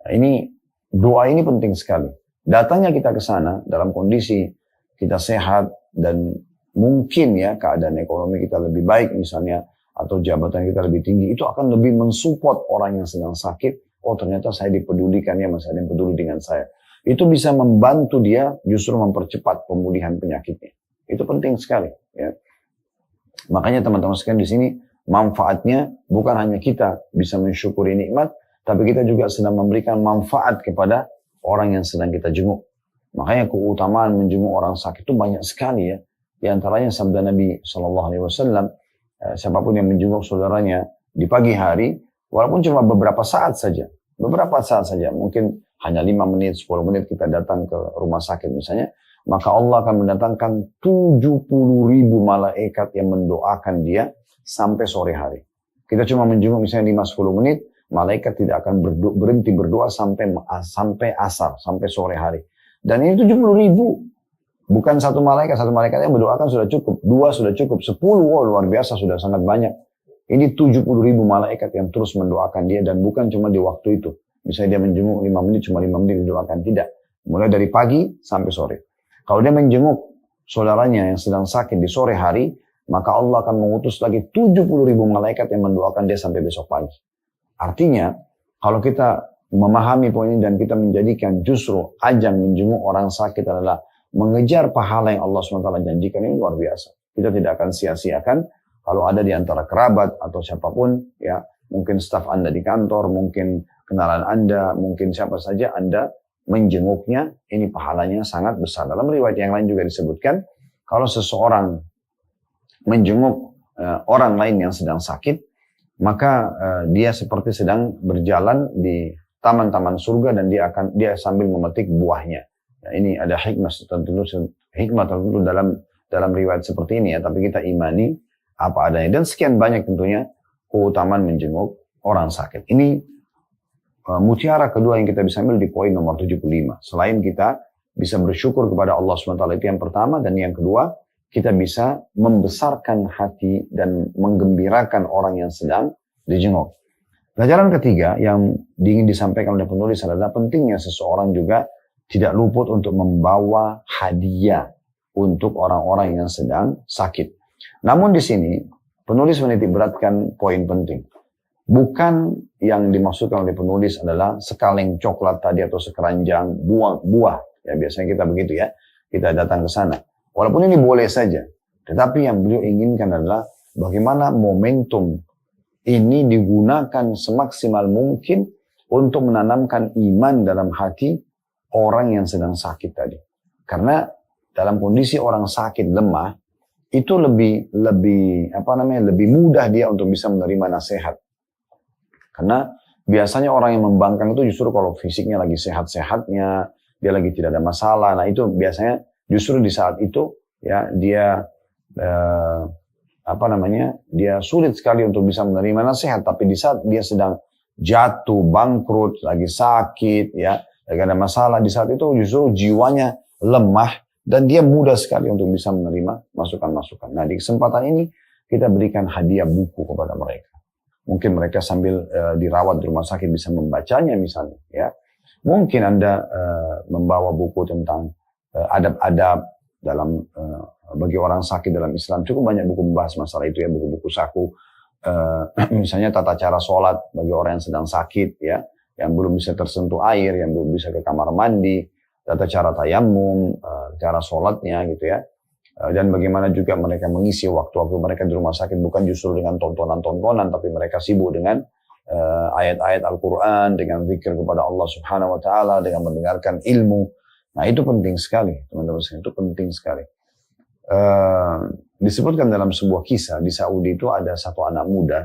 Ini, doa ini penting sekali. Datangnya kita ke sana dalam kondisi kita sehat dan mungkin ya keadaan ekonomi kita lebih baik misalnya, atau jabatan kita lebih tinggi, itu akan lebih mensupport orang yang sedang sakit. Oh ternyata saya dipedulikan ya, masih ada yang peduli dengan saya. Itu bisa membantu dia justru mempercepat pemulihan penyakitnya. Itu penting sekali, ya. Makanya teman-teman sekalian di sini manfaatnya bukan hanya kita bisa mensyukuri nikmat, tapi kita juga sedang memberikan manfaat kepada orang yang sedang kita jenguk. Makanya keutamaan menjenguk orang sakit itu banyak sekali ya. Di antaranya sabda Nabi SAW, siapapun yang menjenguk saudaranya di pagi hari, walaupun cuma beberapa saat saja, mungkin hanya 5 menit, 10 menit kita datang ke rumah sakit misalnya, maka Allah akan mendatangkan 70.000 malaikat yang mendoakan dia sampai sore hari. Kita cuma menjenguk misalnya 5-10 menit, malaikat tidak akan berhenti berdoa sampai asar, sampai sore hari. Dan ini 70.000. Bukan satu malaikat yang mendoakan sudah cukup. 2 sudah cukup. 10, wow, luar biasa, sudah sangat banyak. Ini 70.000 malaikat yang terus mendoakan dia, dan bukan cuma di waktu itu. Misalnya dia menjenguk 5 menit, cuma 5 menit didoakan. Tidak. Mulai dari pagi sampai sore. Kalau dia menjenguk saudaranya yang sedang sakit di sore hari, maka Allah akan mengutus lagi 70.000 malaikat yang mendoakan dia sampai besok pagi. Artinya, kalau kita memahami poin ini dan kita menjadikan justru ajang menjenguk orang sakit adalah mengejar pahala yang Allah SWT janjikan, ini luar biasa. Kita tidak akan sia-siakan kalau ada di antara kerabat atau siapapun, ya, mungkin staf Anda di kantor, mungkin kenalan Anda, mungkin siapa saja Anda menjenguknya, ini pahalanya sangat besar. Dalam riwayat yang lain juga disebutkan, kalau seseorang menjenguk orang lain yang sedang sakit, maka dia seperti sedang berjalan di taman-taman surga dan dia sambil memetik buahnya. Nah, ini ada hikmah tertentu dalam riwayat seperti ini ya, tapi kita imani apa adanya. Dan sekian banyak tentunya keutamaan menjenguk orang sakit. Ini mutiara kedua yang kita bisa ambil di poin nomor 75. Selain kita bisa bersyukur kepada Allah SWT itu yang pertama, dan yang kedua, kita bisa membesarkan hati dan menggembirakan orang yang sedang dijenguk. Pelajaran ketiga yang ingin disampaikan oleh penulis adalah pentingnya seseorang juga tidak luput untuk membawa hadiah untuk orang-orang yang sedang sakit. Namun di sini penulis menitik beratkan poin penting. Bukan yang dimaksudkan oleh penulis adalah sekaleng coklat tadi atau sekeranjang buah. Ya biasanya kita begitu ya. Kita datang ke sana. Walaupun ini boleh saja. Tetapi yang beliau inginkan adalah bagaimana momentum ini digunakan semaksimal mungkin untuk menanamkan iman dalam hati orang yang sedang sakit tadi. Karena dalam kondisi orang sakit lemah, itu lebih mudah dia untuk bisa menerima nasihat. Karena biasanya orang yang membangkang itu justru kalau fisiknya lagi sehat-sehatnya, dia lagi tidak ada masalah. Nah itu biasanya justru di saat itu ya dia dia sulit sekali untuk bisa menerima nasihat. Tapi di saat dia sedang jatuh, bangkrut, lagi sakit, ya, lagi ada masalah, di saat itu justru jiwanya lemah dan dia mudah sekali untuk bisa menerima masukan-masukan. Nah di kesempatan ini kita berikan hadiah buku kepada mereka. Mungkin mereka sambil dirawat di rumah sakit bisa membacanya misalnya, ya. Mungkin Anda membawa buku tentang adab-adab dalam bagi orang sakit dalam Islam. Cukup banyak buku membahas masalah itu ya, buku-buku saku. Misalnya tata cara sholat bagi orang yang sedang sakit, ya, yang belum bisa tersentuh air, yang belum bisa ke kamar mandi, tata cara tayamum, cara sholatnya gitu ya. Dan bagaimana juga mereka mengisi waktu-waktu mereka di rumah sakit, bukan justru dengan tontonan-tontonan, tapi mereka sibuk dengan ayat-ayat Al-Quran, dengan zikir kepada Allah Subhanahu Wa Taala, dengan mendengarkan ilmu. Nah itu penting sekali, teman-teman sekalian, itu penting sekali. Disebutkan dalam sebuah kisah di Saudi itu ada satu anak muda,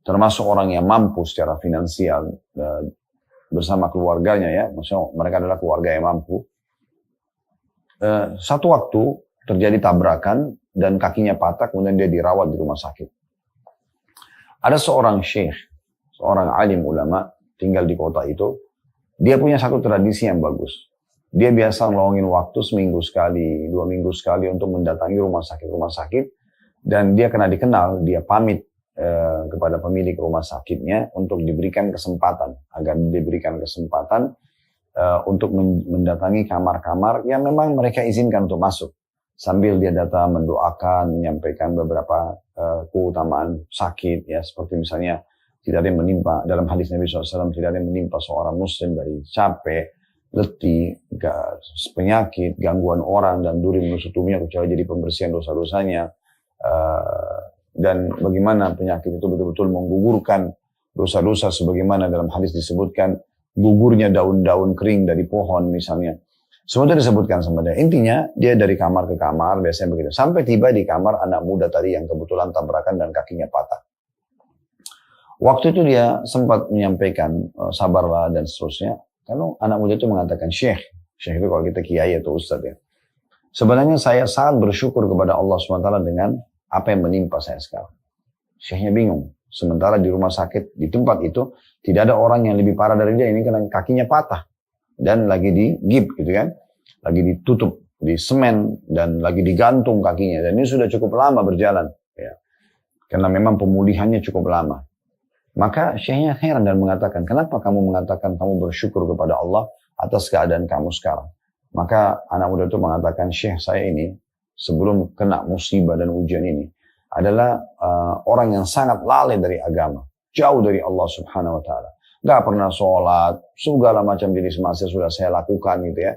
termasuk orang yang mampu secara finansial bersama keluarganya ya, maksudnya mereka adalah keluarga yang mampu. Satu waktu terjadi tabrakan dan kakinya patah, kemudian dia dirawat di rumah sakit. Ada seorang syekh, seorang alim ulama tinggal di kota itu. Dia punya satu tradisi yang bagus. Dia biasa ngeluangin waktu seminggu sekali, 2 minggu sekali untuk mendatangi rumah sakit, dan dia kena dikenal, dia pamit kepada pemilik rumah sakitnya untuk diberikan kesempatan, agar diberikan kesempatan untuk mendatangi kamar-kamar yang memang mereka izinkan untuk masuk. Sambil dia datang mendoakan, menyampaikan beberapa keutamaan sakit, ya, seperti misalnya tidak ada yang menimpa, dalam hadis Nabi SAW, tidak ada yang menimpa seorang muslim dari capek, letih, penyakit, gangguan orang, dan duri menusuk tubuhnya kecuali jadi pembersihan dosa-dosanya. Dan bagaimana penyakit itu betul-betul menggugurkan dosa-dosa sebagaimana dalam hadis disebutkan gugurnya daun-daun kering dari pohon misalnya. Semua itu disebutkan sama dia. Intinya dia dari kamar ke kamar biasanya begitu. Sampai tiba di kamar anak muda tadi yang kebetulan tabrakan dan kakinya patah. Waktu itu dia sempat menyampaikan sabarlah dan seterusnya. Kalau anak muda itu mengatakan syekh itu kalau kita kiai atau ustadz ya. Sebenarnya saya sangat bersyukur kepada Allah SWT dengan apa yang menimpa saya sekarang. Syekhnya bingung. Sementara di rumah sakit, di tempat itu, tidak ada orang yang lebih parah dari dia. Ini karena kakinya patah. Dan lagi digip gitu kan. Lagi ditutup di semen dan lagi digantung kakinya. Dan ini sudah cukup lama berjalan. Ya. Karena memang pemulihannya cukup lama. Maka syekhnya heran dan mengatakan, kenapa kamu mengatakan kamu bersyukur kepada Allah atas keadaan kamu sekarang? Maka anak muda itu mengatakan, syekh saya ini sebelum kena musibah dan ujian ini adalah orang yang sangat lalai dari agama, jauh dari Allah Subhanahu Wa Taala, nggak pernah sholat, segala macam jenis maksiat sudah saya lakukan gitu ya.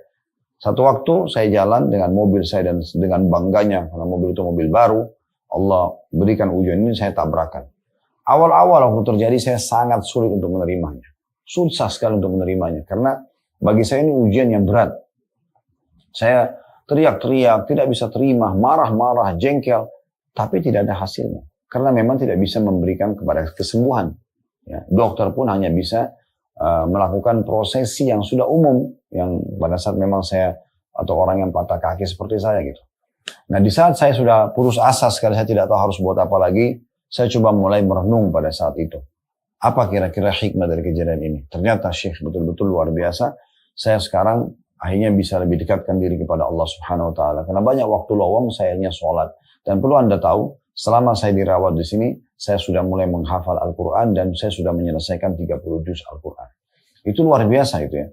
Satu waktu saya jalan dengan mobil saya dan dengan bangganya karena mobil itu mobil baru, Allah berikan ujian ini, saya tabrakan. Awal-awal waktu terjadi saya sangat sulit untuk menerimanya, susah sekali untuk menerimanya karena bagi saya ini ujian yang berat. Saya teriak-teriak, tidak bisa terima, marah-marah, jengkel. Tapi tidak ada hasilnya. Karena memang tidak bisa memberikan kepada kesembuhan. Ya, dokter pun hanya bisa melakukan prosesi yang sudah umum. Yang pada saat memang saya atau orang yang patah kaki seperti saya gitu. Nah di saat saya sudah putus asa sekali, saya tidak tahu harus buat apa lagi. Saya coba mulai merenung pada saat itu. Apa kira-kira hikmah dari kejadian ini? Ternyata Syekh betul-betul luar biasa. Saya sekarang akhirnya bisa lebih dekatkan diri kepada Allah Subhanahu wa taala. Karena banyak waktu lowong saya hanya sholat. Dan perlu Anda tahu, selama saya dirawat di sini, saya sudah mulai menghafal Al-Quran dan saya sudah menyelesaikan 30 juz Al-Quran. Itu luar biasa itu ya.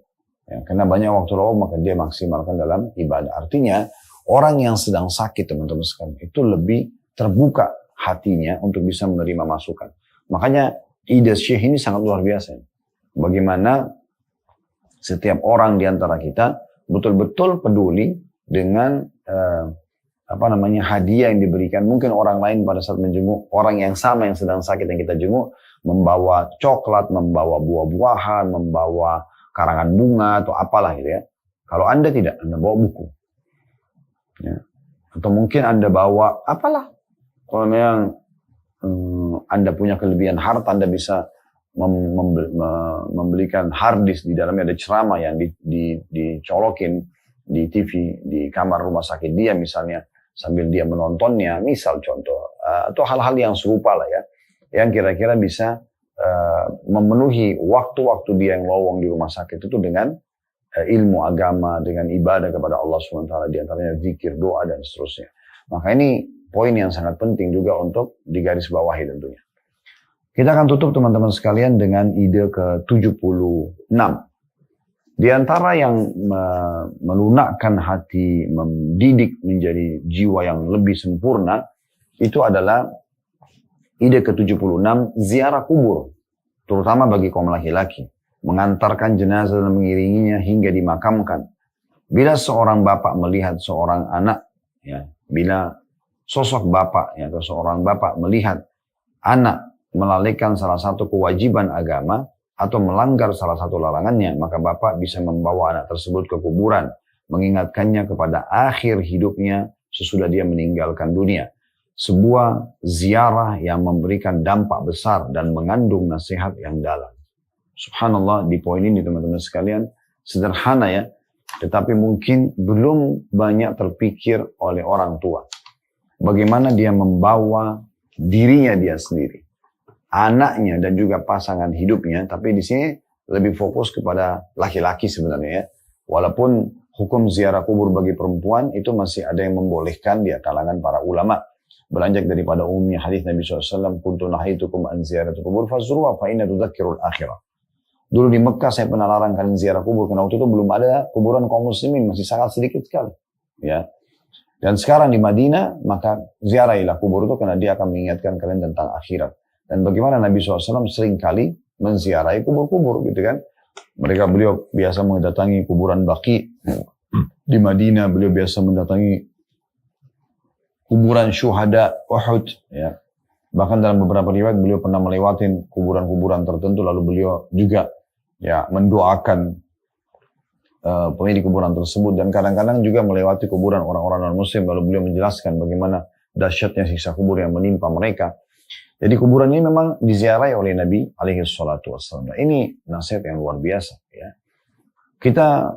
Karena banyak waktu lowong maka dia maksimalkan dalam ibadah. Artinya orang yang sedang sakit teman-teman sekalian itu lebih terbuka hatinya untuk bisa menerima masukan. Makanya ide Syekh ini sangat luar biasa. Bagaimana setiap orang di antara kita betul-betul peduli dengan hadiah yang diberikan. Mungkin orang lain pada saat menjenguk orang yang sama yang sedang sakit yang kita jenguk membawa coklat, membawa buah-buahan, membawa karangan bunga atau apalah gitu ya. Kalau Anda tidak, Anda bawa buku. Ya. Atau mungkin Anda bawa apalah. Kalau memang Anda punya kelebihan harta, Anda bisa membelikan hard disk di dalamnya ada ceramah yang dicolokin di TV di kamar rumah sakit dia misalnya sambil dia menontonnya, misal contoh atau hal-hal yang serupa lah ya, yang kira-kira bisa memenuhi waktu-waktu dia yang lowong di rumah sakit itu dengan ilmu agama, dengan ibadah kepada Allah SWT, di antaranya zikir, doa dan seterusnya. Maka ini poin yang sangat penting juga untuk digarisbawahi tentunya. Kita akan tutup teman-teman sekalian dengan ide ke-76. Di antara yang melunakkan hati, mendidik menjadi jiwa yang lebih sempurna, itu adalah ide ke-76, ziarah kubur, terutama bagi kaum laki-laki. Mengantarkan jenazah dan mengiringinya hingga dimakamkan. Bila seorang bapak melihat seorang anak, ya, bila sosok bapak ya, atau seorang bapak melihat anak melalaikan salah satu kewajiban agama atau melanggar salah satu larangannya, maka bapak bisa membawa anak tersebut ke kuburan, mengingatkannya kepada akhir hidupnya sesudah dia meninggalkan dunia. Sebuah ziarah yang memberikan dampak besar dan mengandung nasihat yang dalam. Subhanallah, di poin ini teman-teman sekalian, sederhana ya, tetapi mungkin belum banyak terpikir oleh orang tua. Bagaimana dia membawa dirinya dia sendiri, anaknya dan juga pasangan hidupnya, tapi di sini lebih fokus kepada laki-laki sebenarnya ya. Walaupun hukum ziarah kubur bagi perempuan itu masih ada yang membolehkan di kalangan para ulama. Beranjak daripada umumnya hadis Nabi SAW, kuntu nahaitukum an ziyaratul kubur fazruha fa inna tudzakkirul akhirah. Dulu di Mekah saya pernah larang kalian ziarah kubur karena waktu itu belum ada kuburan kaum muslimin, masih sangat sedikit sekali. Ya. Dan sekarang di Madinah, maka ziarahilah kubur itu karena dia akan mengingatkan kalian tentang akhirat. Dan bagaimana Nabi SAW sering kali menziarahi kubur-kubur gitu kan. Beliau biasa mendatangi kuburan Baqi di Madinah, beliau biasa mendatangi kuburan syuhada Uhud ya. Bahkan dalam beberapa riwayat beliau pernah melewati kuburan-kuburan tertentu lalu beliau juga ya mendoakan pemilik kuburan tersebut, dan kadang-kadang juga melewati kuburan orang-orang non-muslim lalu beliau menjelaskan bagaimana dahsyatnya siksa kubur yang menimpa mereka. Jadi kuburan ini memang diziarahi oleh Nabi alaihi salatu wassalam. Ini nasihat yang luar biasa ya. Kita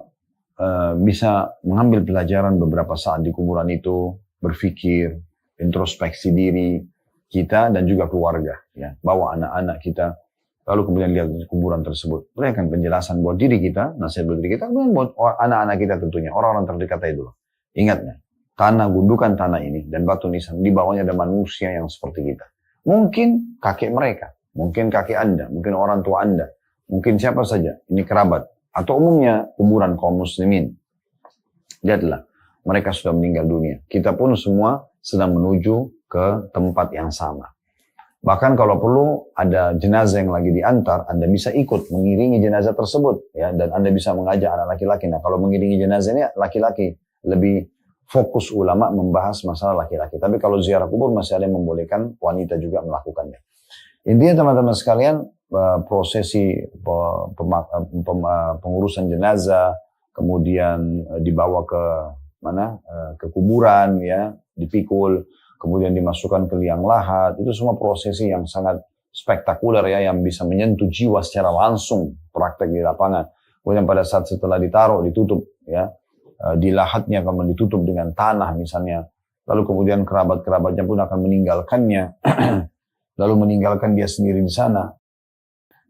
bisa mengambil pelajaran beberapa saat di kuburan itu, berpikir, introspeksi diri kita dan juga keluarga ya. Bawa anak-anak kita lalu kemudian lihat kuburan tersebut. Berikan penjelasan buat diri kita, nasihat buat diri kita, kemudian buat anak-anak kita tentunya, orang-orang terdekat itu dulu. Ingatnya, tanah, gundukan tanah ini dan batu nisan, di bawahnya ada manusia yang seperti kita. Mungkin kakek mereka, mungkin kakek Anda, mungkin orang tua Anda, mungkin siapa saja, ini kerabat, atau umumnya kuburan kaum muslimin. Lihatlah, mereka sudah meninggal dunia. Kita pun semua sedang menuju ke tempat yang sama. Bahkan kalau perlu ada jenazah yang lagi diantar, Anda bisa ikut mengiringi jenazah tersebut ya, dan Anda bisa mengajak anak laki-laki. Nah, kalau mengiringi jenazah ini laki-laki, lebih fokus ulama membahas masalah laki-laki. Tapi kalau ziarah kubur masih ada yang membolehkan wanita juga melakukannya. Intinya teman-teman sekalian, prosesi pengurusan jenazah, kemudian dibawa ke mana? Ke kuburan ya, dipikul, kemudian dimasukkan ke liang lahat, itu semua prosesi yang sangat spektakuler ya, yang bisa menyentuh jiwa secara langsung, praktek di lapangan. Kemudian pada saat setelah ditaruh, ditutup ya, di lahatnya akan ditutup dengan tanah misalnya, lalu kemudian kerabat-kerabatnya pun akan meninggalkannya, lalu meninggalkan dia sendiri di sana.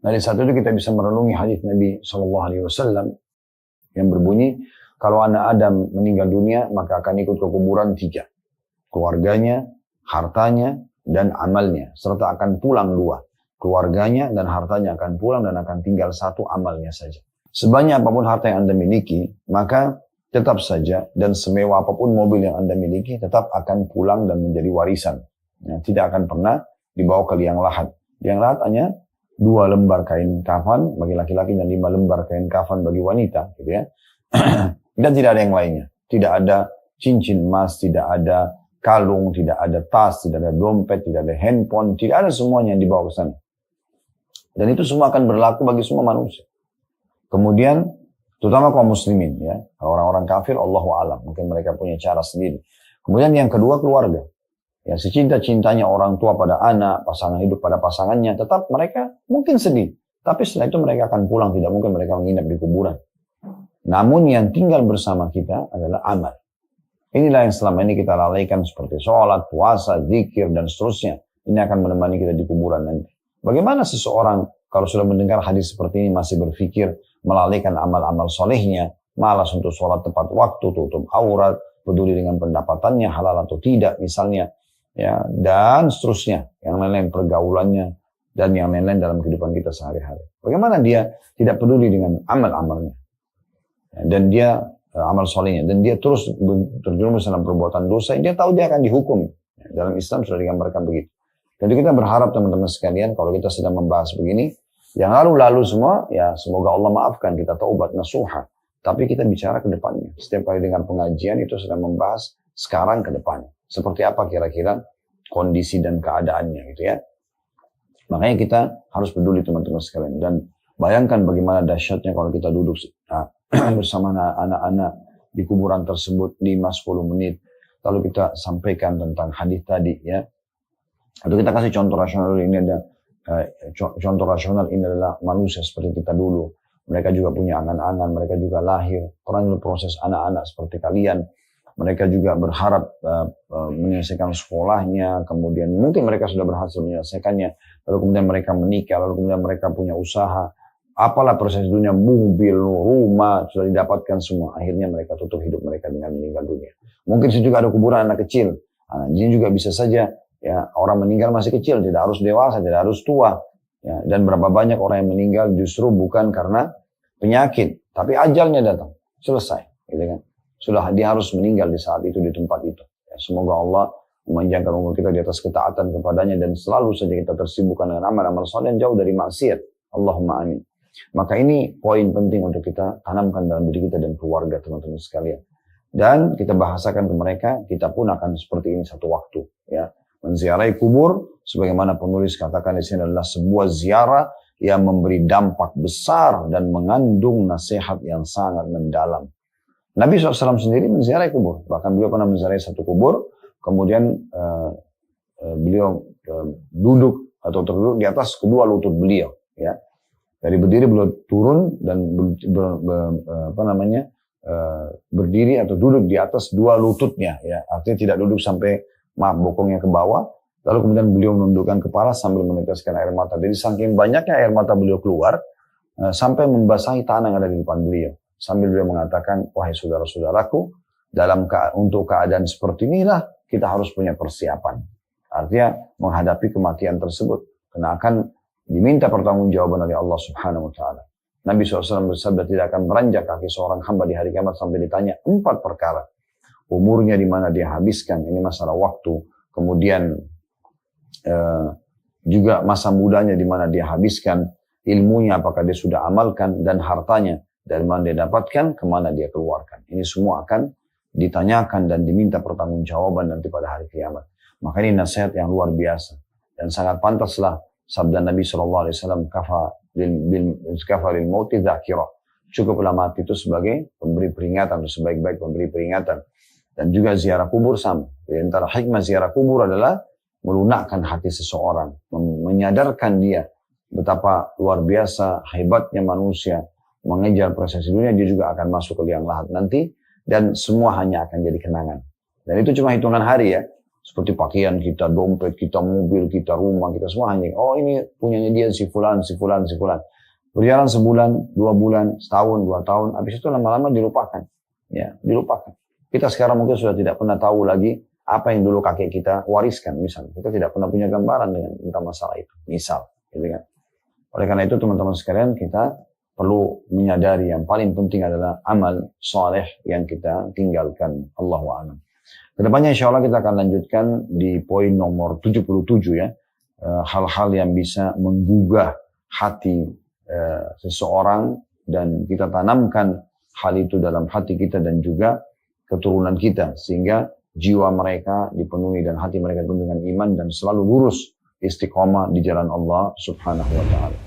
Dari saat itu kita bisa merenungi hadis Nabi SAW yang berbunyi, kalau anak Adam meninggal dunia, maka akan ikut ke kuburan 3. Keluarganya, hartanya, dan amalnya. Serta akan pulang 2. Keluarganya dan hartanya akan pulang dan akan tinggal 1 amalnya saja. Sebanyak apapun harta yang Anda miliki, maka tetap saja, dan semewah apapun mobil yang Anda miliki, tetap akan pulang dan menjadi warisan. Ya, tidak akan pernah dibawa ke liang lahat. Liang lahat hanya 2 lembar kain kafan bagi laki-laki dan 5 lembar kain kafan bagi wanita, gitu ya. Dan tidak ada yang lainnya. Tidak ada cincin emas, tidak ada kalung, tidak ada tas, tidak ada dompet, tidak ada handphone, tidak ada semuanya yang dibawa ke sana. Dan itu semua akan berlaku bagi semua manusia. Kemudian, terutama kaum muslimin, ya, orang-orang kafir, Allahu a'lam, mungkin mereka punya cara sendiri. Kemudian yang kedua, keluarga. Ya, secinta-cintanya orang tua pada anak, pasangan hidup pada pasangannya, tetap mereka mungkin sedih. Tapi setelah itu mereka akan pulang, tidak mungkin mereka menginap di kuburan. Namun yang tinggal bersama kita adalah amal. Inilah yang selama ini kita lalaikan seperti sholat, puasa, zikir, dan seterusnya. Ini akan menemani kita di kuburan nanti. Bagaimana seseorang kalau sudah mendengar hadis seperti ini masih berpikir melalaikan amal-amal solehnya, malas untuk sholat tepat waktu, tutup aurat, peduli dengan pendapatannya, halal atau tidak misalnya, ya, dan seterusnya, yang lain-lain pergaulannya, dan yang lain-lain dalam kehidupan kita sehari-hari. Bagaimana dia tidak peduli dengan amal-amalnya, dan dia amal solehnya, dan dia terus terjerumus dalam perbuatan dosa, dia tahu dia akan dihukum. Dalam Islam sudah digambarkan begitu. Jadi kita berharap teman-teman sekalian, kalau kita sedang membahas begini, yang lalu-lalu semua, ya semoga Allah maafkan, kita taubat nasuha. Tapi kita bicara ke depannya. Setiap kali dengan pengajian itu sedang membahas sekarang ke depannya. Seperti apa kira-kira kondisi dan keadaannya gitu ya. Makanya kita harus peduli teman-teman sekalian. Dan bayangkan bagaimana dahsyatnya kalau kita duduk bersama anak-anak di kuburan tersebut 5-10 menit. Lalu kita sampaikan tentang hadis tadi ya. Atau kita kasih contoh rasional, ini ada contoh rasional, ini adalah manusia seperti kita dulu. Mereka juga punya angan-angan, mereka juga lahir. Orang itu proses anak-anak seperti kalian. Mereka juga berharap menyelesaikan sekolahnya, kemudian mungkin mereka sudah berhasil menyelesaikannya, lalu kemudian mereka menikah, lalu kemudian mereka punya usaha. Apalah proses dunia, mobil, rumah, sudah didapatkan semua. Akhirnya mereka tutup hidup mereka dengan meninggal dunia. Mungkin juga ada kuburan anak kecil. Nah, ini juga bisa saja ya, orang meninggal masih kecil, tidak harus dewasa, tidak harus tua. Ya, dan berapa banyak orang yang meninggal justru bukan karena penyakit, tapi ajalnya datang, selesai. Gitu kan? Sudah dia harus meninggal di saat itu, di tempat itu. Ya, semoga Allah memanjangkan umur kita di atas ketaatan kepadanya dan selalu saja kita tersibukkan dengan amal-amal saleh yang jauh dari maksiat. Allahumma amin. Maka ini poin penting untuk kita tanamkan dalam diri kita dan keluarga teman-teman sekalian. Dan kita bahasakan ke mereka, kita pun akan seperti ini satu waktu. Ya, menziarahi kubur, sebagaimana penulis katakan di sini adalah sebuah ziarah yang memberi dampak besar dan mengandung nasihat yang sangat mendalam. Nabi SAW sendiri menziarahi kubur. Bahkan beliau pernah menziarahi satu kubur, kemudian beliau duduk atau terduduk di atas kedua lutut beliau. Ya. Dari berdiri beliau turun dan berdiri atau duduk di atas dua lututnya. Ya. Artinya tidak duduk sampai bokongnya ke bawah. Lalu kemudian beliau menundukkan kepala sambil meneteskan air mata. Jadi saking banyaknya air mata beliau keluar, sampai membasahi tanah yang ada di depan beliau. Sambil beliau mengatakan, wahai saudara-saudaraku, untuk keadaan seperti inilah kita harus punya persiapan. Artinya menghadapi kematian tersebut. Karena akan diminta pertanggungjawaban oleh Allah Subhanahu wa Ta'ala. Nabi SAW bersabda, tidak akan beranjak kaki seorang hamba di hari kiamat sampai ditanya 4 perkara. Umurnya di mana dia habiskan, ini masalah waktu. Kemudian juga masa mudanya di mana dia habiskan, ilmunya apakah dia sudah amalkan, dan hartanya dari mana dia dapatkan, kemana dia keluarkan. Ini semua akan ditanyakan dan diminta pertanggungjawaban nanti pada hari kiamat. Maka ini nasihat yang luar biasa. Dan sangat pantaslah sabda Nabi SAW, kafa lil mauti dzakira. Cukuplah mati itu sebagai pemberi peringatan, atau sebaik-baik pemberi peringatan. Dan juga ziarah kubur sama. Di antara hikmah ziarah kubur adalah melunakkan hati seseorang, menyadarkan dia betapa luar biasa hebatnya manusia mengejar prestasi dunia, dia juga akan masuk ke liang lahat nanti, dan semua hanya akan jadi kenangan. Dan itu cuma hitungan hari ya. Seperti pakaian kita, dompet kita, mobil kita, rumah kita, semua anjing. Oh ini punyanya dia si fulan, si fulan, si fulan. Berjalan sebulan, 2 bulan, setahun, 2 tahun. Habis itu lama-lama dilupakan. Ya, dilupakan. Kita sekarang mungkin sudah tidak pernah tahu lagi apa yang dulu kakek kita wariskan. Misalnya, kita tidak pernah punya gambaran tentang masalah itu. Misal, gitu kan. Oleh karena itu teman-teman sekalian, kita perlu menyadari yang paling penting adalah amal soleh yang kita tinggalkan. Allahu a'lam. Kedepannya insya Allah kita akan lanjutkan di poin nomor 77 ya. Hal-hal yang bisa menggugah hati seseorang dan kita tanamkan hal itu dalam hati kita dan juga keturunan kita. Sehingga jiwa mereka dipenuhi dan hati mereka dipenuhi dengan iman dan selalu lurus istiqomah di jalan Allah subhanahu wa ta'ala.